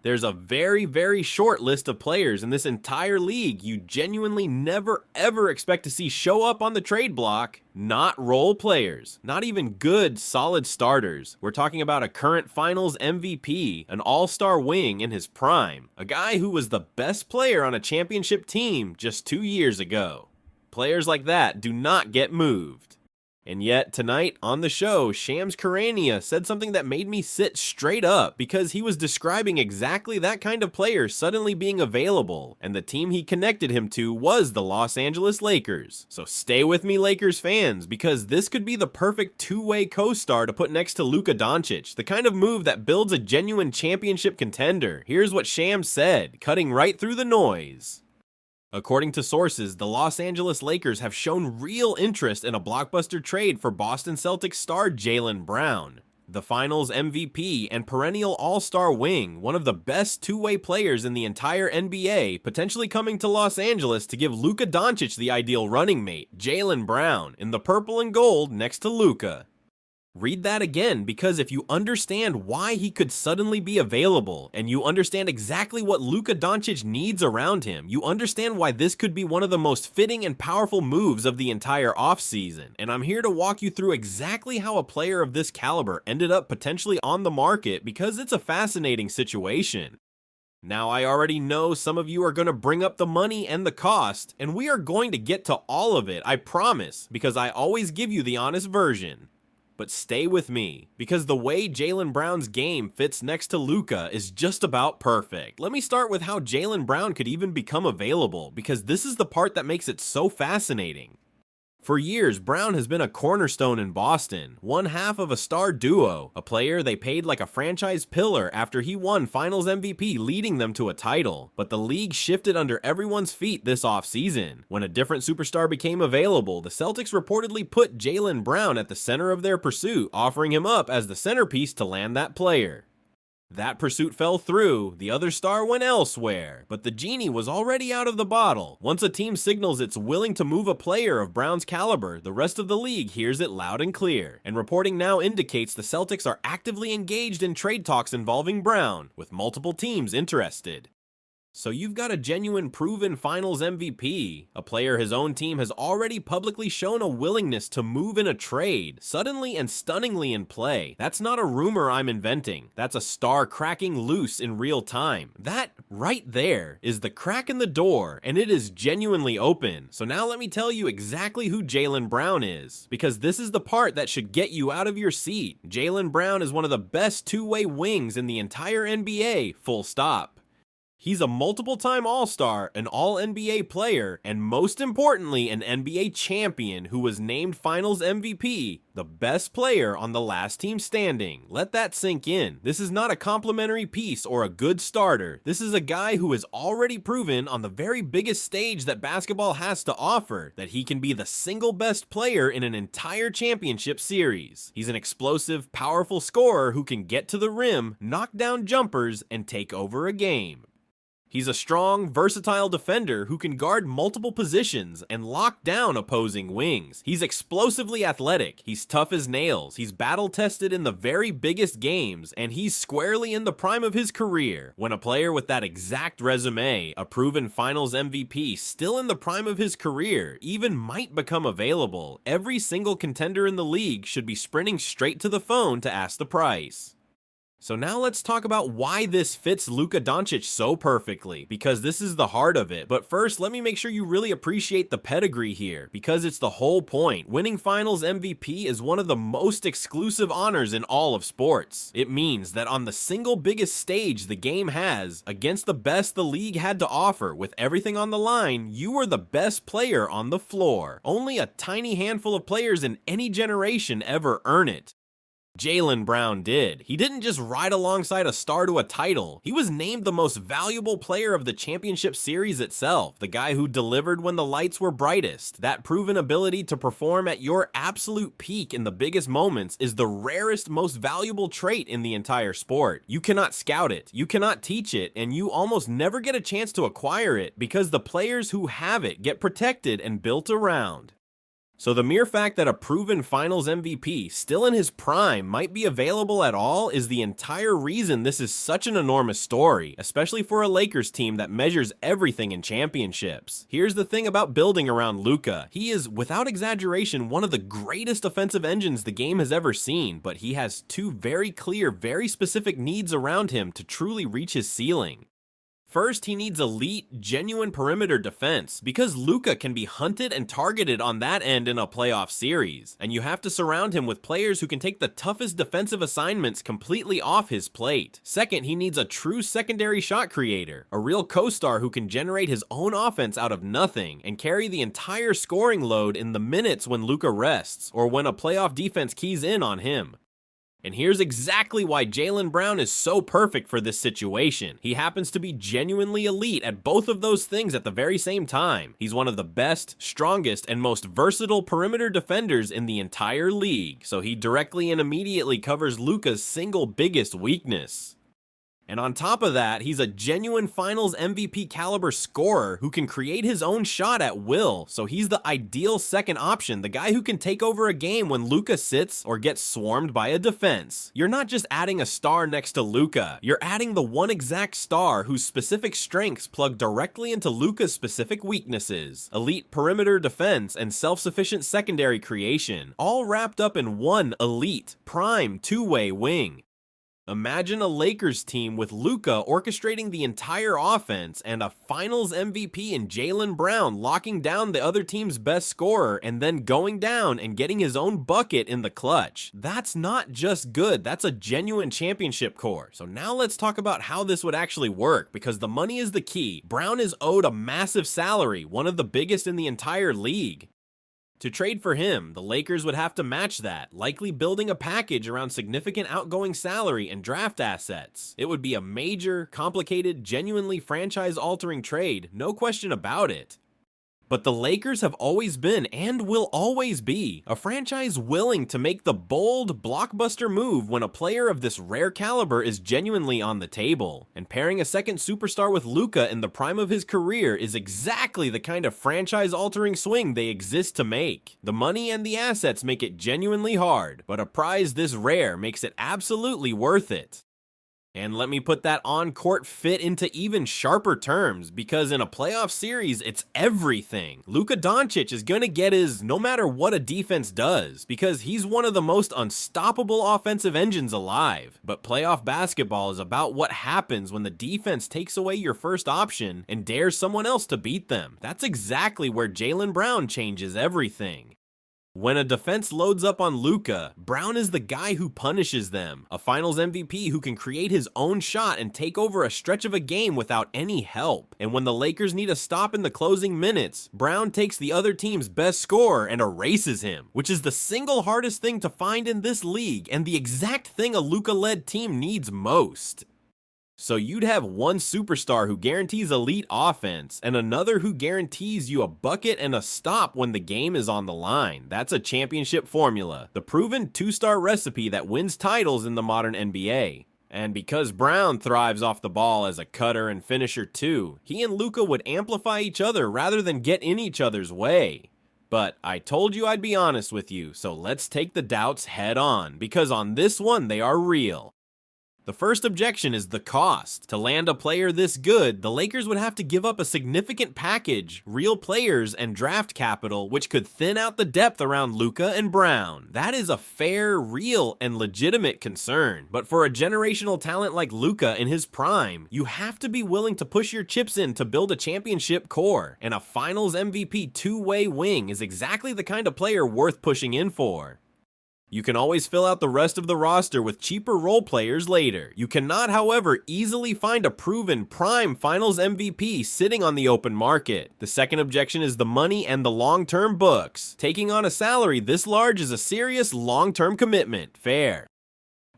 There's a very short list of players in this entire league you genuinely never ever expect to see show up on the trade block. Not role players, not even good, solid starters. We're talking about a current finals MVP, an all-star wing in his prime, a guy who was the best player on a championship team just 2 years ago. Players like that do not get moved. And yet, tonight on the show, Shams Charania said something that made me sit straight up because he was describing exactly that kind of player suddenly being available, and the team he connected him to was the Los Angeles Lakers. So stay with me, Lakers fans, because this could be the perfect two-way co-star to put next to Luka Doncic, the kind of move that builds a genuine championship contender. Here's what Shams said, cutting right through the noise. According to sources, the Los Angeles Lakers have shown real interest in a blockbuster trade for Boston Celtics star Jaylen Brown. The finals MVP and perennial all-star wing, one of the best two-way players in the entire NBA, potentially coming to Los Angeles to give Luka Doncic the ideal running mate, Jaylen Brown, in the purple and gold next to Luka. Read that again, because if you understand why he could suddenly be available, and you understand exactly what Luka Doncic needs around him, you understand why this could be one of the most fitting and powerful moves of the entire offseason. And I'm here to walk you through exactly how a player of this caliber ended up potentially on the market, because it's a fascinating situation. Now, I already know some of you are going to bring up the money and the cost, and we are going to get to all of it, I promise, because I always give you the honest version. But stay with me, because the way Jaylen Brown's game fits next to Luka is just about perfect. Let me start with how Jaylen Brown could even become available, because this is the part that makes it so fascinating. For years, Brown has been a cornerstone in Boston, one half of a star duo, a player they paid like a franchise pillar after he won Finals MVP, leading them to a title. But the league shifted under everyone's feet this offseason. When a different superstar became available, the Celtics reportedly put Jaylen Brown at the center of their pursuit, offering him up as the centerpiece to land that player. That pursuit fell through, the other star went elsewhere, but the genie was already out of the bottle. Once a team signals it's willing to move a player of Brown's caliber, the rest of the league hears it loud and clear. And reporting now indicates the Celtics are actively engaged in trade talks involving Brown, with multiple teams interested. So you've got a genuine proven finals MVP, a player his own team has already publicly shown a willingness to move in a trade, suddenly and stunningly in play. That's not a rumor I'm inventing, that's a star cracking loose in real time. That right there is the crack in the door, and it is genuinely open. So now let me tell you exactly who Jaylen Brown is, because this is the part that should get you out of your seat. Jaylen Brown is one of the best two-way wings in the entire NBA, full stop. He's a multiple-time All-Star, an All-NBA player, and most importantly, an NBA champion who was named Finals MVP, the best player on the last team standing. Let that sink in. This is not a complimentary piece or a good starter. This is a guy who has already proven on the very biggest stage that basketball has to offer that he can be the single best player in an entire championship series. He's an explosive, powerful scorer who can get to the rim, knock down jumpers, and take over a game. He's a strong, versatile defender who can guard multiple positions and lock down opposing wings. He's explosively athletic, he's tough as nails, he's battle-tested in the very biggest games, and he's squarely in the prime of his career. When a player with that exact resume, a proven finals MVP, still in the prime of his career, even might become available, every single contender in the league should be sprinting straight to the phone to ask the price. So now let's talk about why this fits Luka Doncic so perfectly, because this is the heart of it. But first, let me make sure you really appreciate the pedigree here, because it's the whole point. Winning Finals MVP is one of the most exclusive honors in all of sports. It means that on the single biggest stage the game has, against the best the league had to offer, with everything on the line, you were the best player on the floor. Only a tiny handful of players in any generation ever earn it. Jaylen Brown did. He didn't just ride alongside a star to a title. He was named the most valuable player of the championship series itself, the guy who delivered when the lights were brightest. That proven ability to perform at your absolute peak in the biggest moments is the rarest, most valuable trait in the entire sport. You cannot scout it, you cannot teach it, and you almost never get a chance to acquire it because the players who have it get protected and built around. So the mere fact that a proven Finals MVP, still in his prime, might be available at all is the entire reason this is such an enormous story, especially for a Lakers team that measures everything in championships. Here's the thing about building around Luka. He is, without exaggeration, one of the greatest offensive engines the game has ever seen, but he has two very clear, very specific needs around him to truly reach his ceiling. First, he needs elite, genuine perimeter defense, because Luka can be hunted and targeted on that end in a playoff series, and you have to surround him with players who can take the toughest defensive assignments completely off his plate. Second, he needs a true secondary shot creator, a real co-star who can generate his own offense out of nothing, and carry the entire scoring load in the minutes when Luka rests, or when a playoff defense keys in on him. And here's exactly why Jaylen Brown is so perfect for this situation. He happens to be genuinely elite at both of those things at the very same time. He's one of the best, strongest, and most versatile perimeter defenders in the entire league, so he directly and immediately covers Luka's single biggest weakness. And on top of that, he's a genuine Finals MVP caliber scorer who can create his own shot at will, so he's the ideal second option, the guy who can take over a game when Luka sits or gets swarmed by a defense. You're not just adding a star next to Luka, you're adding the one exact star whose specific strengths plug directly into Luka's specific weaknesses: elite perimeter defense and self-sufficient secondary creation, all wrapped up in one elite, prime two-way wing. Imagine a Lakers team with Luka orchestrating the entire offense and a Finals MVP in Jaylen Brown locking down the other team's best scorer and then going down and getting his own bucket in the clutch. That's not just good, that's a genuine championship core. So now let's talk about how this would actually work, because the money is the key. Brown is owed a massive salary, one of the biggest in the entire league. To trade for him, the Lakers would have to match that, likely building a package around significant outgoing salary and draft assets. It would be a major, complicated, genuinely franchise-altering trade, no question about it. But the Lakers have always been, and will always be, a franchise willing to make the bold, blockbuster move when a player of this rare caliber is genuinely on the table. And pairing a second superstar with Luka in the prime of his career is exactly the kind of franchise-altering swing they exist to make. The money and the assets make it genuinely hard, but a prize this rare makes it absolutely worth it. And let me put that on-court fit into even sharper terms, because in a playoff series, it's everything. Luka Doncic is gonna get his no matter what a defense does, because he's one of the most unstoppable offensive engines alive. But playoff basketball is about what happens when the defense takes away your first option and dares someone else to beat them. That's exactly where Jaylen Brown changes everything. When a defense loads up on Luka, Brown is the guy who punishes them, a Finals MVP who can create his own shot and take over a stretch of a game without any help. And when the Lakers need a stop in the closing minutes, Brown takes the other team's best scorer and erases him, which is the single hardest thing to find in this league and the exact thing a Luka-led team needs most. So you'd have one superstar who guarantees elite offense and another who guarantees you a bucket and a stop when the game is on the line. That's a championship formula, the proven two-star recipe that wins titles in the modern NBA. And because Brown thrives off the ball as a cutter and finisher too, he and Luka would amplify each other rather than get in each other's way. But I told you I'd be honest with you, so let's take the doubts head on, because on this one they are real. The first objection is the cost. To land a player this good, the Lakers would have to give up a significant package, real players, and draft capital, which could thin out the depth around Luka and Brown. That is a fair, real, and legitimate concern. But for a generational talent like Luka in his prime, you have to be willing to push your chips in to build a championship core, and a Finals MVP two-way wing is exactly the kind of player worth pushing in for. You can always fill out the rest of the roster with cheaper role players later. You cannot, however, easily find a proven prime Finals MVP sitting on the open market. The second objection is the money and the long-term books. Taking on a salary this large is a serious long-term commitment. Fair.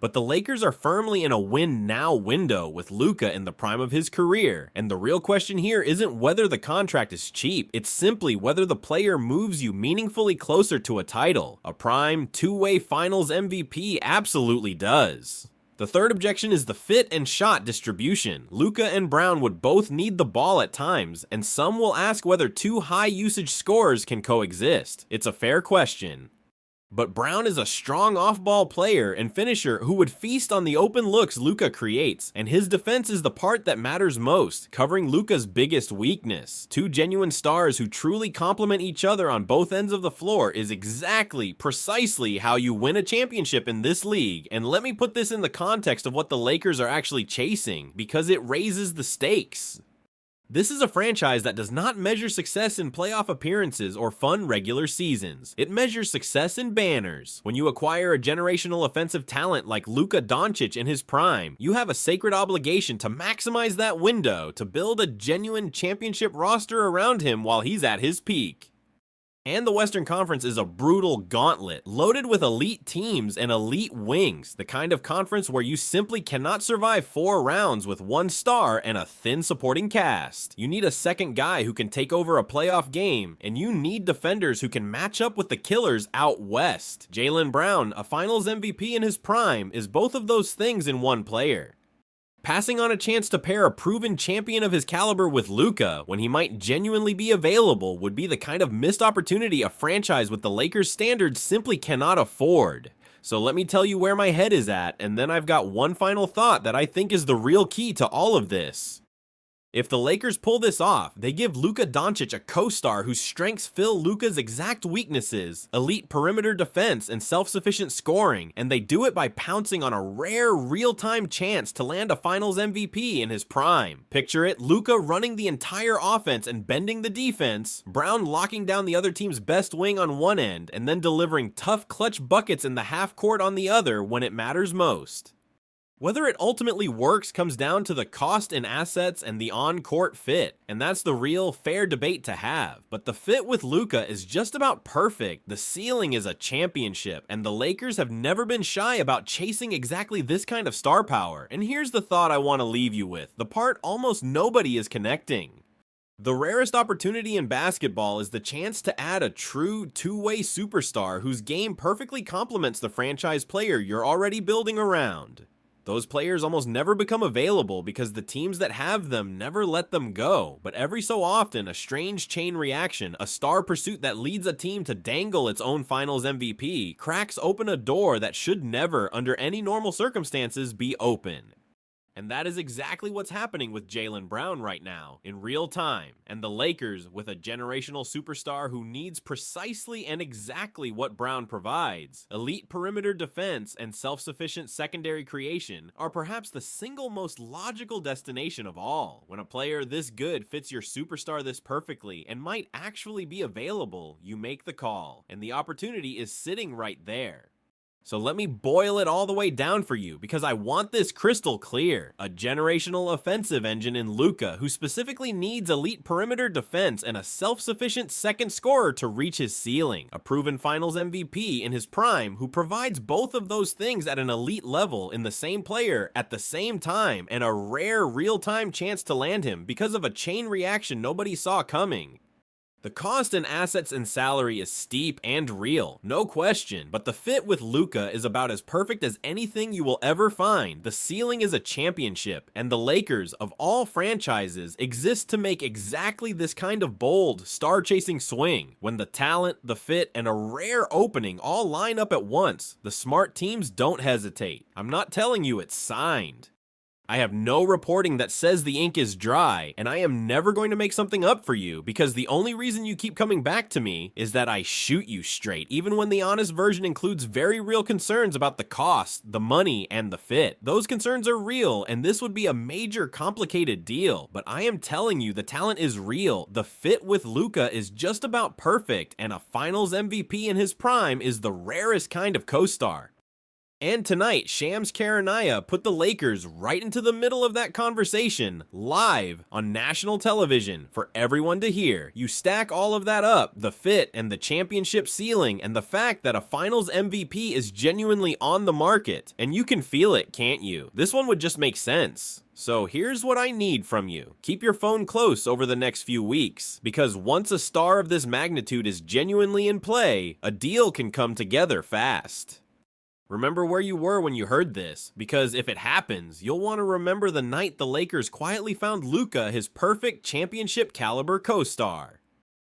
But the Lakers are firmly in a win-now window with Luka in the prime of his career, and the real question here isn't whether the contract is cheap, it's simply whether the player moves you meaningfully closer to a title. A prime, two-way Finals MVP absolutely does. The third objection is the fit and shot distribution. Luka and Brown would both need the ball at times, and some will ask whether two high-usage scorers can coexist. It's a fair question. But Brown is a strong off-ball player and finisher who would feast on the open looks Luka creates, and his defense is the part that matters most, covering Luka's biggest weakness. Two genuine stars who truly complement each other on both ends of the floor is precisely how you win a championship in this league, and let me put this in the context of what the Lakers are actually chasing, because it raises the stakes. This is a franchise that does not measure success in playoff appearances or fun regular seasons. It measures success in banners. When you acquire a generational offensive talent like Luka Doncic in his prime, you have a sacred obligation to maximize that window to build a genuine championship roster around him while he's at his peak. And the Western Conference is a brutal gauntlet, loaded with elite teams and elite wings, the kind of conference where you simply cannot survive 4 rounds with one star and a thin supporting cast. You need a second guy who can take over a playoff game, and you need defenders who can match up with the killers out west. Jaylen Brown, a finals MVP in his prime, is both of those things in one player. Passing on a chance to pair a proven champion of his caliber with Luka when he might genuinely be available would be the kind of missed opportunity a franchise with the Lakers standards simply cannot afford. So let me tell you where my head is at, and then I've got one final thought that I think is the real key to all of this. If the Lakers pull this off, they give Luka Doncic a co-star whose strengths fill Luka's exact weaknesses, elite perimeter defense and self-sufficient scoring, and they do it by pouncing on a rare real-time chance to land a finals MVP in his prime. Picture it, Luka running the entire offense and bending the defense, Brown locking down the other team's best wing on one end, and then delivering tough clutch buckets in the half court on the other when it matters most. Whether it ultimately works comes down to the cost and assets and the on-court fit, and that's the real fair debate to have. But the fit with Luka is just about perfect. The ceiling is a championship, and the Lakers have never been shy about chasing exactly this kind of star power. And here's the thought I want to leave you with, the part almost nobody is connecting. The rarest opportunity in basketball is the chance to add a true two-way superstar whose game perfectly complements the franchise player you're already building around. Those players almost never become available because the teams that have them never let them go, but every so often a strange chain reaction, a star pursuit that leads a team to dangle its own finals MVP, cracks open a door that should never, under any normal circumstances, be open. And that is exactly what's happening with Jaylen Brown right now, in real time, and the Lakers, with a generational superstar who needs precisely and exactly what Brown provides, elite perimeter defense and self-sufficient secondary creation, are perhaps the single most logical destination of all. When a player this good fits your superstar this perfectly and might actually be available, you make the call, and the opportunity is sitting right there. So let me boil it all the way down for you, because I want this crystal clear. A generational offensive engine in Luka who specifically needs elite perimeter defense and a self-sufficient second scorer to reach his ceiling. A proven finals MVP in his prime who provides both of those things at an elite level in the same player at the same time, and a rare real-time chance to land him because of a chain reaction nobody saw coming. The cost in assets and salary is steep and real, no question, but the fit with Luka is about as perfect as anything you will ever find. The ceiling is a championship, and the Lakers, of all franchises, exist to make exactly this kind of bold, star-chasing swing. When the talent, the fit, and a rare opening all line up at once, the smart teams don't hesitate. I'm not telling you it's signed. I have no reporting that says the ink is dry, and I am never going to make something up for you, because the only reason you keep coming back to me is that I shoot you straight, even when the honest version includes very real concerns about the cost, the money, and the fit. Those concerns are real, and this would be a major complicated deal, but I am telling you the talent is real. The fit with Luka is just about perfect, and a finals MVP in his prime is the rarest kind of co-star. And tonight, Shams Charania put the Lakers right into the middle of that conversation, live on national television for everyone to hear. You stack all of that up, the fit and the championship ceiling and the fact that a finals MVP is genuinely on the market, and you can feel it, can't you? This one would just make sense. So here's what I need from you. Keep your phone close over the next few weeks, because once a star of this magnitude is genuinely in play, a deal can come together fast. Remember where you were when you heard this, because if it happens, you'll want to remember the night the Lakers quietly found Luka his perfect championship caliber co-star.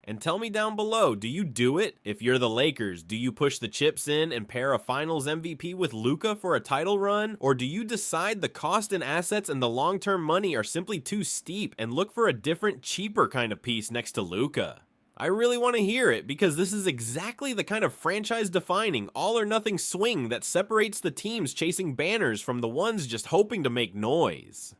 And tell me down below, do you do it? If you're the Lakers, do you push the chips in and pair a Finals MVP with Luka for a title run? Or do you decide the cost and assets and the long-term money are simply too steep and look for a different, cheaper kind of piece next to Luka? I really want to hear it, because this is exactly the kind of franchise-defining, all-or-nothing swing that separates the teams chasing banners from the ones just hoping to make noise.